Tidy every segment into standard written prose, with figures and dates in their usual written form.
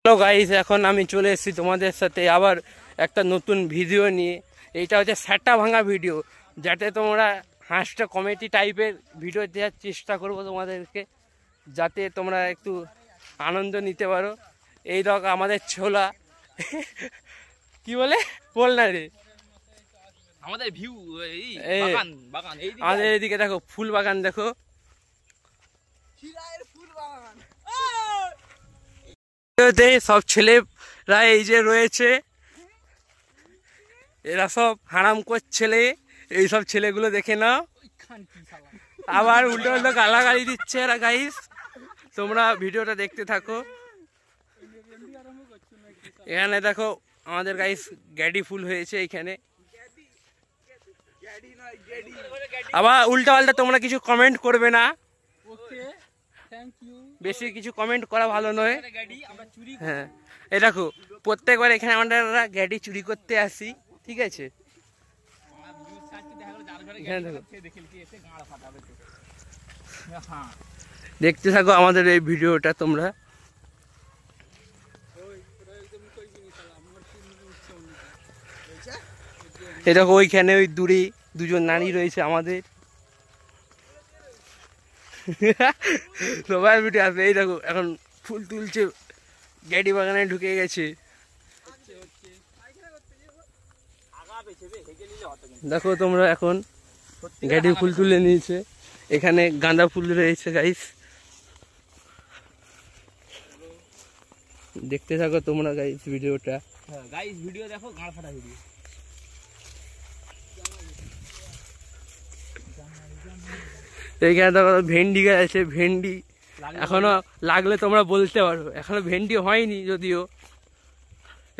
Hello guys, এখন আমি চলে এসেছি তোমাদের সাথে আবার একটা নতুন ভিডিও নিয়ে। এইটা হচ্ছে স্যাটা ভাঙা ভিডিও, যাতে তোমরা হাঁসটা কমেডি টাইপের ভিডিও দেওয়ার চেষ্টা করবো তোমাদেরকে, যাতে তোমরা একটু আনন্দ নিতে পারো। এই রকম আমাদের ছোলা কি বলে বল না রে, আমাদের ভিউ আমাদের এদিকে দেখো ফুল বাগান, দেখো সব ছেলেরা এই যে রয়েছে, এরা সব হারাম কর ছেলে। এইসব ছেলেগুলো দেখে নাও, আবার উল্টো উল্টো গালাগালি দিচ্ছে এরা। গাইস তোমরা ভিডিওটা দেখতে থাকো। এখানে দেখো আমাদের গাইস গ্যাডি ফুল হয়েছে এইখানে। আবার উল্টা পাল্টা তোমরা কিছু কমেন্ট করবে না, বেশি কিছু কমেন্ট করা ভালো নয়। হ্যাঁ, এই দেখো প্রত্যেকবার এখানে আমরা গ্যাডি চুরি করতে আসি, ঠিক আছে? দেখতে থাকো আমাদের এই ভিডিওটা তোমরা। এই দেখো ওইখানে ওই দূরে দুজন নারী রয়েছে আমাদের। সবাই ভিডিও আসবে। এই দেখো এখন ফুল তুলছে, গ্যাডি বাগানে ঢুকে গেছে। দেখো তোমরা এখন গ্যাডি ফুল তুলে নিয়েছে, এখানে গাঁদা ফুল রয়েছে। গাইস দেখতে থাকো তোমরা গাইস ভিডিওটা। গাইস ভিডিও দেখো, গাঁড় ফাটা ভিডিও। এইখানে দেখো ভেন্ডি গাছ আছে, ভেন্ডি এখনো লাগলে তোমরা বলতে পারো। এখনো ভেন্ডি হয়নি যদিও,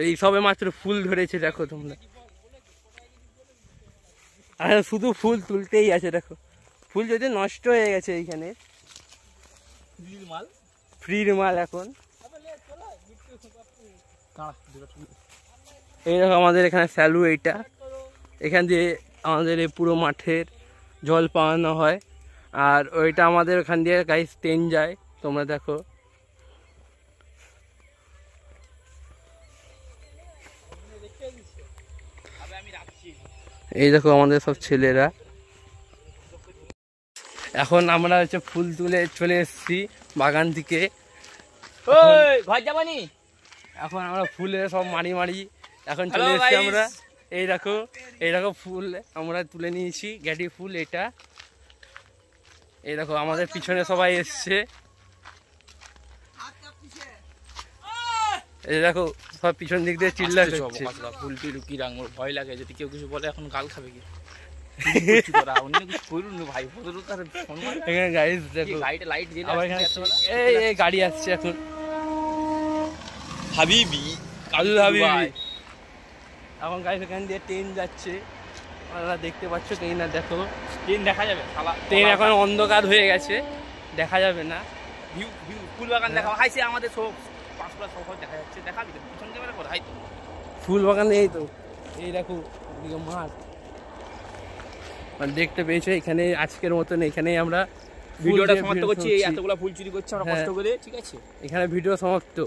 এই সবে মাত্র ফুল ধরেছে। দেখো তোমরা, আর শুধু ফুল তুলতেই আছে। দেখো ফুল যদি নষ্ট হয়ে গেছে এইখানে, ফ্রির মাল এখন। এই দেখো আমাদের এখানে স্যালু, এইটা এখান দিয়ে আমাদের এই পুরো মাঠের জল পাওয়ানো হয়। আর ওইটা আমাদের ওখান দিয়ে গাইস ট্রেন যায়, তোমরা দেখো। এই দেখো আমাদের সব ছেলেরা। এখন আমরা হচ্ছে ফুল তুলে চলে এসেছি বাগান থেকে। এখন আমরা ফুলে সব মারি মারি এখন চলে এসেছি আমরা। এই দেখো ফুল আমরা তুলে নিয়েছি, গ্যাডি ফুল এটা। এই দেখো আমাদের পিছনে সবাই এসছে। এই দেখো সব পিছন দিক দিয়ে চিল্লা করছে। ফুলটি কি রাঙ, ভয় লাগে যদি কেউ কিছু বলে, এখন গাল খাবে কি? এই গাড়ি আসছে এখন, হাবিবি এখন গাড়ি এখান দিয়ে ট্রেন যাচ্ছে, দেখতে পাচ্ছ ট্রেন। আর দেখো ট্রেন দেখা যাবে, ট্রেন এখন অন্ধকার হয়ে গেছে, দেখা যাবে না। ফুল বাগান দেখা হাইছে আমাদের সব পাঁচগুলা সব দেখা যাচ্ছে। দেখাবি তো পিছন ক্যামেরা করে? হাই তো ফুল বাগান, এই তো এই দেখো মাঠ দেখতে পেয়েছো। এখানে আজকের মতন এখানেই আমরা ভিডিওটা সমাপ্ত করছি। এতগুলা ফুল চুরি করছে আমরা কষ্ট করে, ঠিক আছে? এখানে ভিডিও সমাপ্ত।